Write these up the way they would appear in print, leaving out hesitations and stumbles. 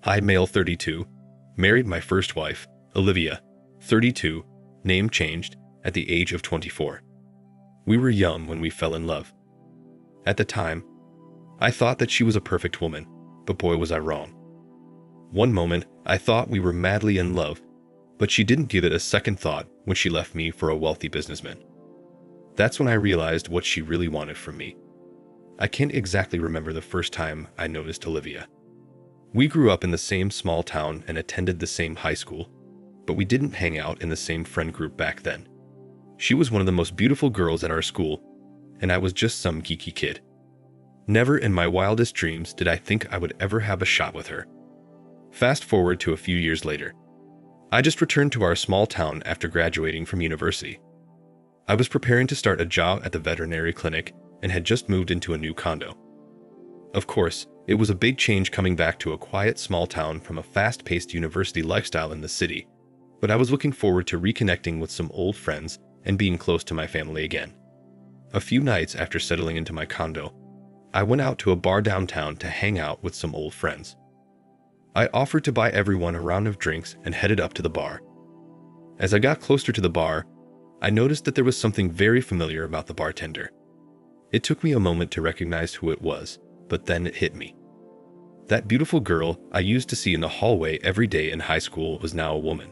I, male 32, married my first wife, Olivia, 32, name changed, at the age of 24. We were young when we fell in love. At the time, I thought that she was a perfect woman, but boy was I wrong. One moment, I thought we were madly in love, but she didn't give it a second thought when she left me for a wealthy businessman. That's when I realized what she really wanted from me. I can't exactly remember the first time I noticed Olivia. We grew up in the same small town and attended the same high school, but we didn't hang out in the same friend group back then. She was one of the most beautiful girls at our school, and I was just some geeky kid. Never in my wildest dreams did I think I would ever have a shot with her. Fast forward to a few years later. I just returned to our small town after graduating from university. I was preparing to start a job at the veterinary clinic and had just moved into a new condo. Of course, it was a big change coming back to a quiet small town from a fast-paced university lifestyle in the city, but I was looking forward to reconnecting with some old friends and being close to my family again. A few nights after settling into my condo, I went out to a bar downtown to hang out with some old friends. I offered to buy everyone a round of drinks and headed up to the bar. As I got closer to the bar, I noticed that there was something very familiar about the bartender. It took me a moment to recognize who it was, but then it hit me. That beautiful girl I used to see in the hallway every day in high school was now a woman.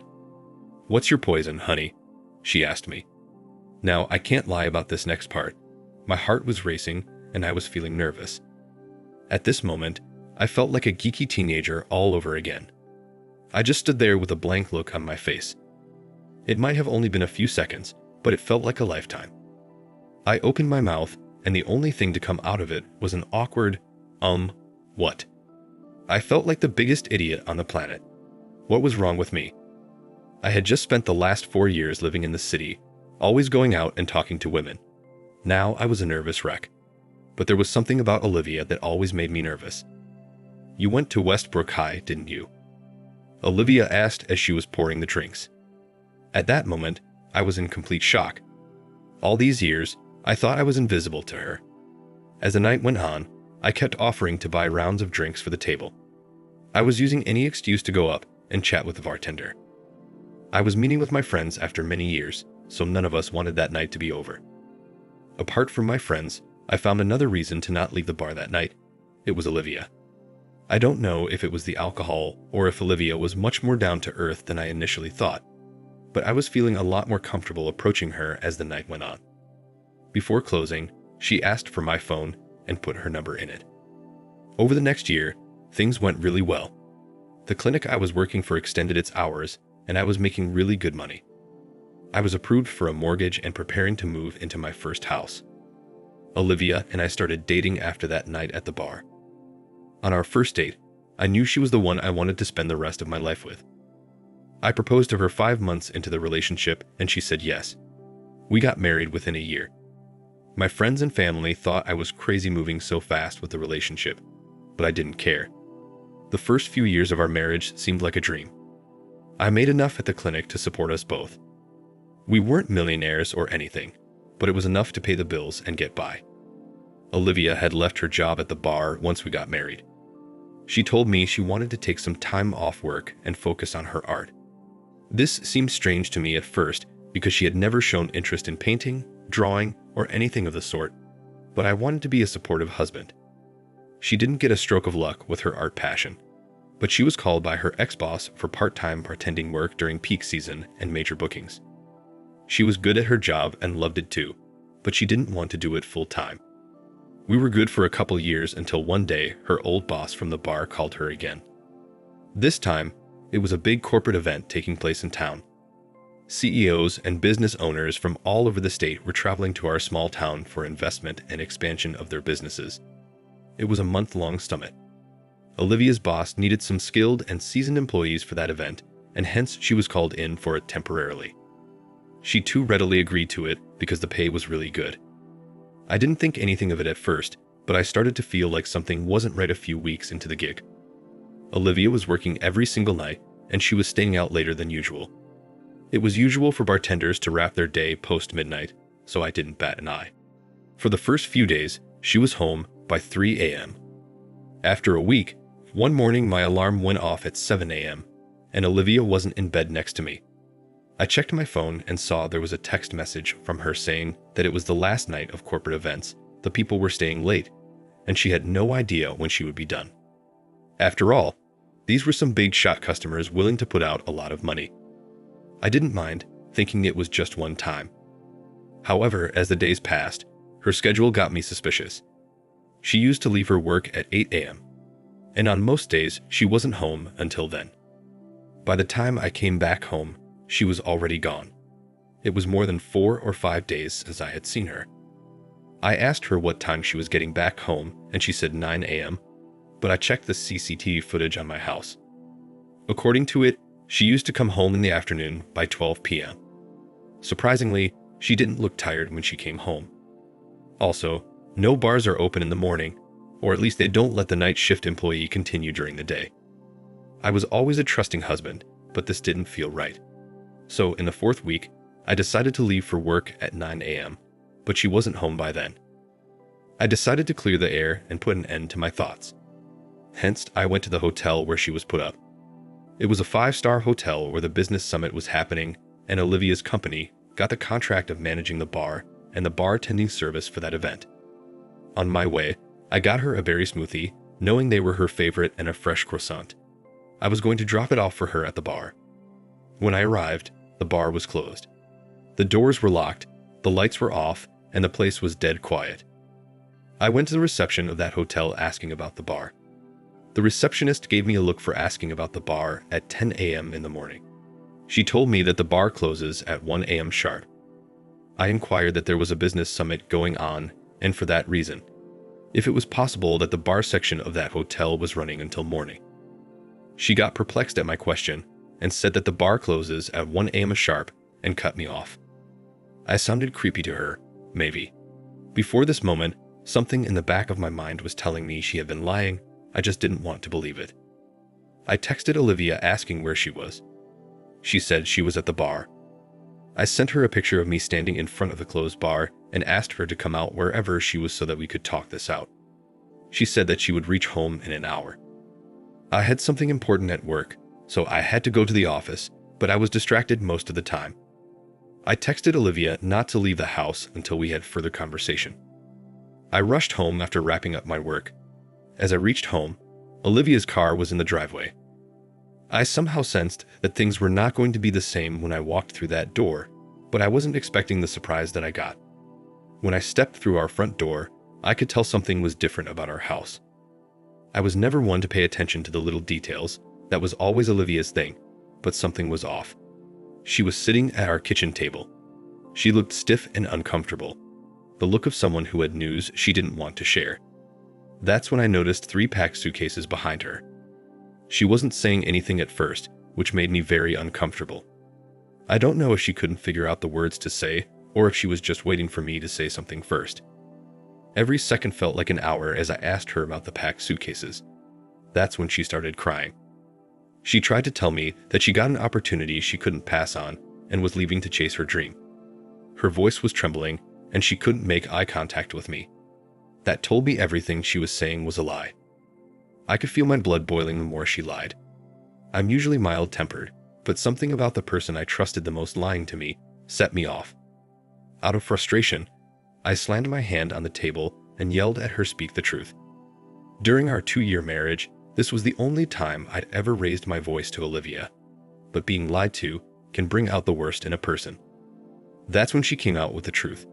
"What's your poison, honey?" she asked me. Now, I can't lie about this next part. My heart was racing and I was feeling nervous. At this moment, I felt like a geeky teenager all over again. I just stood there with a blank look on my face. It might have only been a few seconds, but it felt like a lifetime. I opened my mouth, and the only thing to come out of it was an awkward, what? I felt like the biggest idiot on the planet. What was wrong with me? I had just spent the last 4 years living in the city, always going out and talking to women. Now I was a nervous wreck. But there was something about Olivia that always made me nervous. "You went to Westbrook High, didn't you?" Olivia asked as she was pouring the drinks. At that moment, I was in complete shock. All these years, I thought I was invisible to her. As the night went on, I kept offering to buy rounds of drinks for the table. I was using any excuse to go up and chat with the bartender. I was meeting with my friends after many years, so none of us wanted that night to be over. Apart from my friends, I found another reason to not leave the bar that night. It was Olivia. I don't know if it was the alcohol or if Olivia was much more down to earth than I initially thought, but I was feeling a lot more comfortable approaching her as the night went on. Before closing, she asked for my phone and put her number in it. Over the next year, things went really well. The clinic I was working for extended its hours, and I was making really good money. I was approved for a mortgage and preparing to move into my first house. Olivia and I started dating after that night at the bar. On our first date, I knew she was the one I wanted to spend the rest of my life with. I proposed to her 5 months into the relationship, and she said yes. We got married within a year. My friends and family thought I was crazy moving so fast with the relationship, but I didn't care. The first few years of our marriage seemed like a dream. I made enough at the clinic to support us both. We weren't millionaires or anything, but it was enough to pay the bills and get by. Olivia had left her job at the bar once we got married. She told me she wanted to take some time off work and focus on her art. This seemed strange to me at first because she had never shown interest in painting, drawing, or anything of the sort, but I wanted to be a supportive husband. She didn't get a stroke of luck with her art passion, but she was called by her ex-boss for part-time bartending work during peak season and major bookings. She was good at her job and loved it too, but she didn't want to do it full-time. We were good for a couple years until one day her old boss from the bar called her again. This time, it was a big corporate event taking place in town. CEOs and business owners from all over the state were traveling to our small town for investment and expansion of their businesses. It was a month-long summit. Olivia's boss needed some skilled and seasoned employees for that event, and hence she was called in for it temporarily. She too readily agreed to it because the pay was really good. I didn't think anything of it at first, but I started to feel like something wasn't right a few weeks into the gig. Olivia was working every single night, and she was staying out later than usual. It was usual for bartenders to wrap their day post-midnight, so I didn't bat an eye. For the first few days, she was home by 3 a.m. After a week, One morning, my alarm went off at 7 a.m., and Olivia wasn't in bed next to me. I checked my phone and saw there was a text message from her saying that it was the last night of corporate events, the people were staying late, and she had no idea when she would be done. After all, these were some big shot customers willing to put out a lot of money. I didn't mind, thinking it was just one time. However, as the days passed, her schedule got me suspicious. She used to leave her work at 8 a.m., and on most days, she wasn't home until then. By the time I came back home, she was already gone. It was more than 4 or 5 days since I had seen her. I asked her what time she was getting back home, and she said 9 a.m., but I checked the CCTV footage on my house. According to it, she used to come home in the afternoon by 12 p.m. Surprisingly, she didn't look tired when she came home. Also, no bars are open in the morning, or at least they don't let the night shift employee continue during the day. I was always a trusting husband, but this didn't feel right. So in the 4th week, I decided to leave for work at 9 a.m., but she wasn't home by then. I decided to clear the air and put an end to my thoughts. Hence, I went to the hotel where she was put up. It was a 5-star hotel where the business summit was happening, and Olivia's company got the contract of managing the bar and the bartending service for that event. On my way, I got her a berry smoothie, knowing they were her favorite, and a fresh croissant. I was going to drop it off for her at the bar. When I arrived, the bar was closed. The doors were locked, the lights were off, and the place was dead quiet. I went to the reception of that hotel asking about the bar. The receptionist gave me a look for asking about the bar at 10 a.m. in the morning. She told me that the bar closes at 1 a.m. sharp. I inquired that there was a business summit going on, and for that reason, if it was possible that the bar section of that hotel was running until morning. She got perplexed at my question and said that the bar closes at 1 a.m. sharp and cut me off. I sounded creepy to her, maybe. Before this moment, something in the back of my mind was telling me she had been lying. I just didn't want to believe it. I texted Olivia asking where she was. She said she was at the bar. I sent her a picture of me standing in front of the closed bar and asked her to come out wherever she was so that we could talk this out. She said that she would reach home in an hour. I had something important at work, so I had to go to the office, but I was distracted most of the time. I texted Olivia not to leave the house until we had further conversation. I rushed home after wrapping up my work. As I reached home, Olivia's car was in the driveway. I somehow sensed that things were not going to be the same when I walked through that door, but I wasn't expecting the surprise that I got. When I stepped through our front door, I could tell something was different about our house. I was never one to pay attention to the little details. That was always Olivia's thing, but something was off. She was sitting at our kitchen table. She looked stiff and uncomfortable, the look of someone who had news she didn't want to share. That's when I noticed 3 packed suitcases behind her. She wasn't saying anything at first, which made me very uncomfortable. I don't know if she couldn't figure out the words to say, or if she was just waiting for me to say something first. Every second felt like an hour as I asked her about the packed suitcases. That's when she started crying. She tried to tell me that she got an opportunity she couldn't pass on and was leaving to chase her dream. Her voice was trembling, and she couldn't make eye contact with me. That told me everything she was saying was a lie. I could feel my blood boiling the more she lied. I'm usually mild-tempered, but something about the person I trusted the most lying to me set me off. Out of frustration, I slammed my hand on the table and yelled at her to speak the truth. During our 2-year marriage, this was the only time I'd ever raised my voice to Olivia. But being lied to can bring out the worst in a person. That's when she came out with the truth.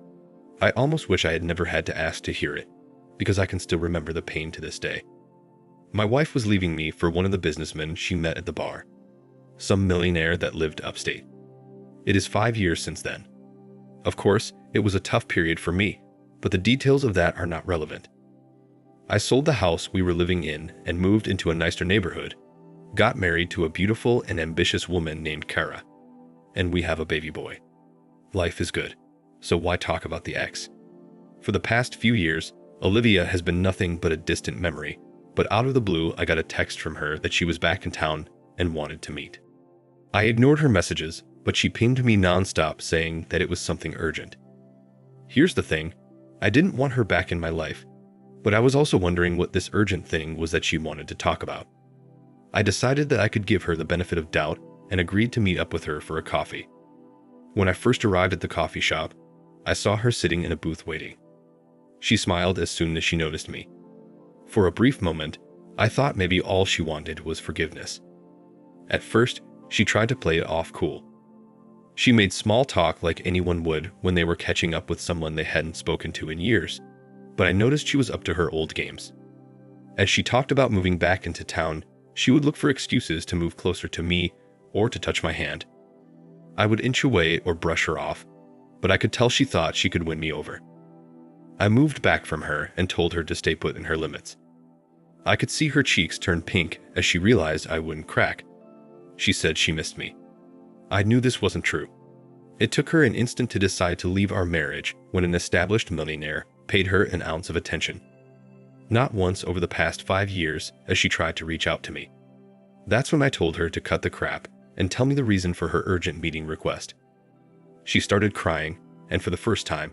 I almost wish I had never had to ask to hear it, because I can still remember the pain to this day. My wife was leaving me for one of the businessmen she met at the bar, some millionaire that lived upstate. It is 5 years since then. Of course, it was a tough period for me, but the details of that are not relevant. I sold the house we were living in and moved into a nicer neighborhood, got married to a beautiful and ambitious woman named Kara, and we have a baby boy. Life is good, so why talk about the ex? For the past few years, Olivia has been nothing but a distant memory, but out of the blue I got a text from her that she was back in town and wanted to meet. I ignored her messages, but she pinged me nonstop saying that it was something urgent. Here's the thing, I didn't want her back in my life. But I was also wondering what this urgent thing was that she wanted to talk about. I decided that I could give her the benefit of doubt and agreed to meet up with her for a coffee. When I first arrived at the coffee shop, I saw her sitting in a booth waiting. She smiled as soon as she noticed me. For a brief moment, I thought maybe all she wanted was forgiveness. At first, she tried to play it off cool. She made small talk like anyone would when they were catching up with someone they hadn't spoken to in years, but I noticed she was up to her old games. As she talked about moving back into town, she would look for excuses to move closer to me or to touch my hand. I would inch away or brush her off, but I could tell she thought she could win me over. I moved back from her and told her to stay put in her limits. I could see her cheeks turn pink as she realized I wouldn't crack. She said she missed me. I knew this wasn't true. It took her an instant to decide to leave our marriage when an established millionaire paid her an ounce of attention. Not once over the past 5 years as she tried to reach out to me. That's when I told her to cut the crap and tell me the reason for her urgent meeting request. She started crying, and for the first time,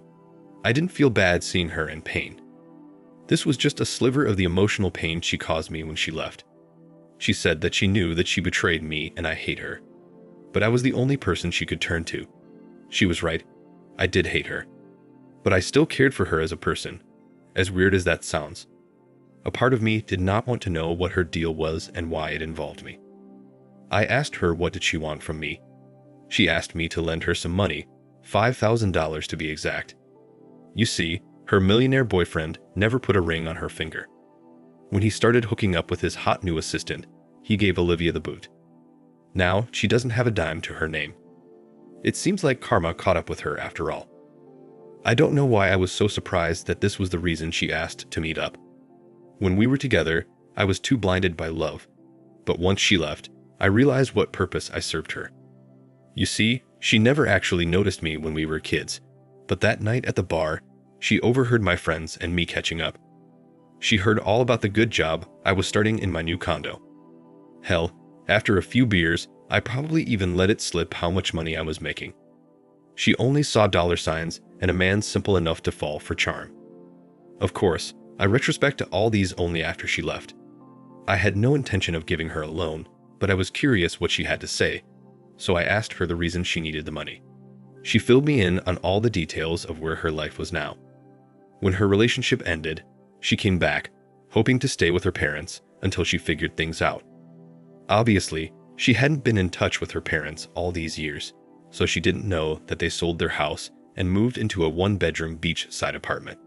I didn't feel bad seeing her in pain. This was just a sliver of the emotional pain she caused me when she left. She said that she knew that she betrayed me and I hate her. But I was the only person she could turn to. She was right. I did hate her. But I still cared for her as a person, as weird as that sounds. A part of me did not want to know what her deal was and why it involved me. I asked her what did she want from me. She asked me to lend her some money, $5,000 to be exact. You see, her millionaire boyfriend never put a ring on her finger. When he started hooking up with his hot new assistant, he gave Olivia the boot. Now, she doesn't have a dime to her name. It seems like karma caught up with her after all. I don't know why I was so surprised that this was the reason she asked to meet up. When we were together, I was too blinded by love. But once she left, I realized what purpose I served her. You see, she never actually noticed me when we were kids, but that night at the bar, she overheard my friends and me catching up. She heard all about the good job I was starting in my new condo. Hell, after a few beers, I probably even let it slip how much money I was making. She only saw dollar signs and a man simple enough to fall for charm. Of course, I retrospect to all these only after she left. I had no intention of giving her a loan, but I was curious what she had to say, so I asked her the reason she needed the money. She filled me in on all the details of where her life was now. When her relationship ended, she came back, hoping to stay with her parents until she figured things out. Obviously, she hadn't been in touch with her parents all these years, so she didn't know that they sold their house and moved into a 1-bedroom beachside apartment.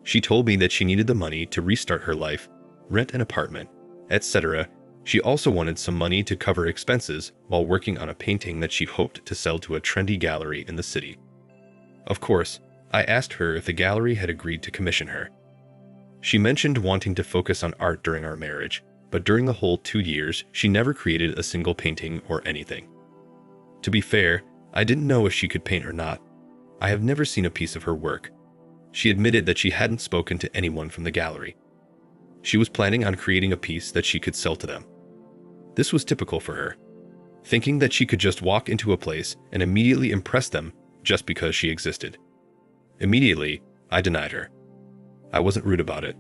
She told me that she needed the money to restart her life, rent an apartment, etc. She also wanted some money to cover expenses while working on a painting that she hoped to sell to a trendy gallery in the city. Of course, I asked her if the gallery had agreed to commission her. She mentioned wanting to focus on art during our marriage, but during the whole 2 years, she never created a single painting or anything. To be fair, I didn't know if she could paint or not. I have never seen a piece of her work. She admitted that she hadn't spoken to anyone from the gallery. She was planning on creating a piece that she could sell to them. This was typical for her, thinking that she could just walk into a place and immediately impress them just because she existed. Immediately, I denied her. I wasn't rude about it.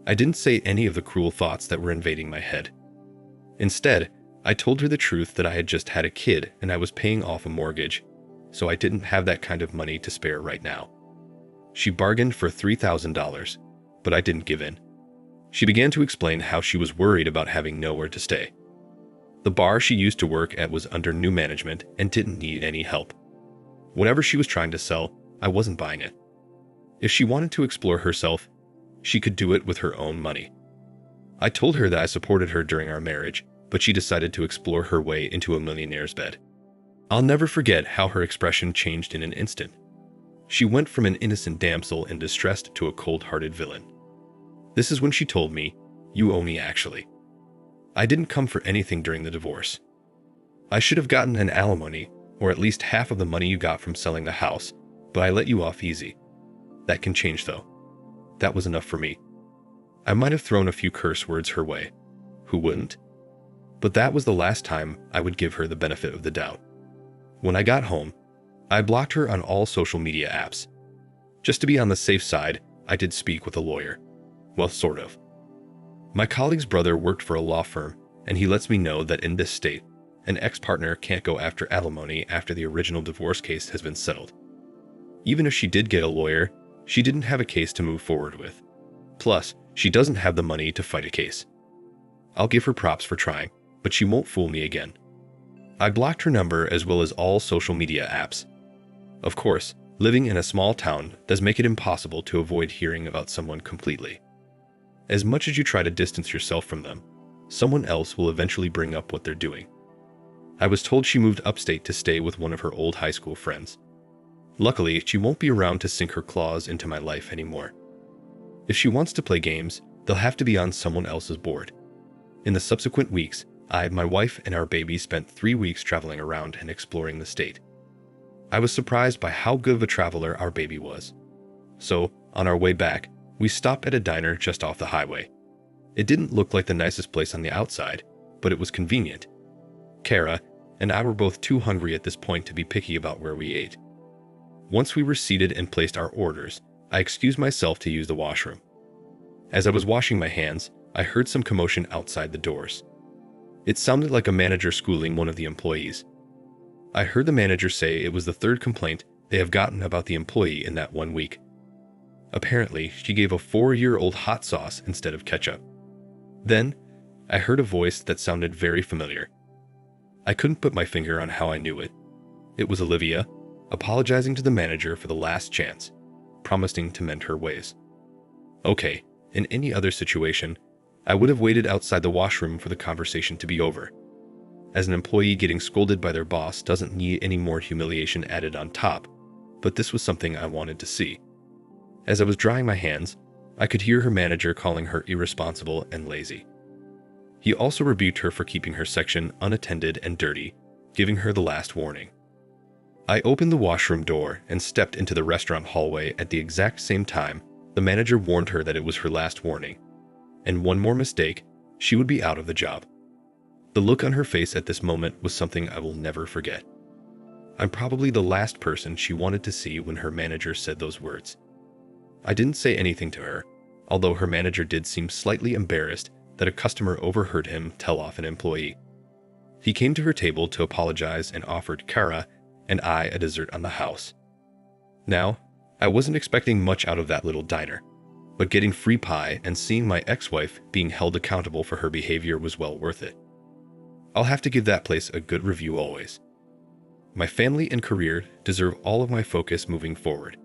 I didn't say any of the cruel thoughts that were invading my head. Instead, I told her the truth that I had just had a kid and I was paying off a mortgage, so I didn't have that kind of money to spare right now. She bargained for $3,000, but I didn't give in. She began to explain how she was worried about having nowhere to stay. The bar she used to work at was under new management and didn't need any help. Whatever she was trying to sell, I wasn't buying it. If she wanted to explore herself, she could do it with her own money. I told her that I supported her during our marriage, but she decided to explore her way into a millionaire's bed. I'll never forget how her expression changed in an instant. She went from an innocent damsel in distress to a cold-hearted villain. This is when she told me, "You owe me actually. I didn't come for anything during the divorce. I should have gotten an alimony, or at least half of the money you got from selling the house, but I let you off easy. That can change though." That was enough for me. I might have thrown a few curse words her way. Who wouldn't? But that was the last time I would give her the benefit of the doubt. When I got home, I blocked her on all social media apps. Just to be on the safe side, I did speak with a lawyer. Well, sort of. My colleague's brother worked for a law firm, and he lets me know that in this state, an ex-partner can't go after alimony after the original divorce case has been settled. Even if she did get a lawyer, she didn't have a case to move forward with. Plus, she doesn't have the money to fight a case. I'll give her props for trying, but she won't fool me again. I blocked her number as well as all social media apps. Of course, living in a small town does make it impossible to avoid hearing about someone completely. As much as you try to distance yourself from them, someone else will eventually bring up what they're doing. I was told she moved upstate to stay with one of her old high school friends. Luckily, she won't be around to sink her claws into my life anymore. If she wants to play games, they'll have to be on someone else's board. In the subsequent weeks, my wife, and our baby spent 3 weeks traveling around and exploring the state. I was surprised by how good of a traveler our baby was. So, on our way back, we stopped at a diner just off the highway. It didn't look like the nicest place on the outside, but it was convenient. Kara and I were both too hungry at this point to be picky about where we ate. Once we were seated and placed our orders, I excused myself to use the washroom. As I was washing my hands, I heard some commotion outside the doors. It sounded like a manager schooling one of the employees. I heard the manager say it was the 3rd complaint they have gotten about the employee in that 1 week. Apparently, she gave a 4-year-old hot sauce instead of ketchup. Then, I heard a voice that sounded very familiar. I couldn't put my finger on how I knew it. It was Olivia, apologizing to the manager for the last chance, promising to mend her ways. Okay, in any other situation, I would have waited outside the washroom for the conversation to be over. As an employee getting scolded by their boss doesn't need any more humiliation added on top, but this was something I wanted to see. As I was drying my hands, I could hear her manager calling her irresponsible and lazy. He also rebuked her for keeping her section unattended and dirty, giving her the last warning. I opened the washroom door and stepped into the restaurant hallway at the exact same time the manager warned her that it was her last warning, and one more mistake, she would be out of the job. The look on her face at this moment was something I will never forget. I'm probably the last person she wanted to see when her manager said those words. I didn't say anything to her, although her manager did seem slightly embarrassed that a customer overheard him tell off an employee. He came to her table to apologize and offered Kara and I a dessert on the house. Now, I wasn't expecting much out of that little diner, but getting free pie and seeing my ex-wife being held accountable for her behavior was well worth it. I'll have to give that place a good review always. My family and career deserve all of my focus moving forward.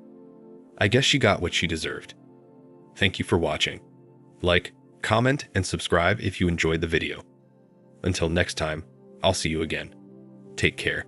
I guess she got what she deserved. Thank you for watching. Like, comment, and subscribe if you enjoyed the video. Until next time, I'll see you again. Take care.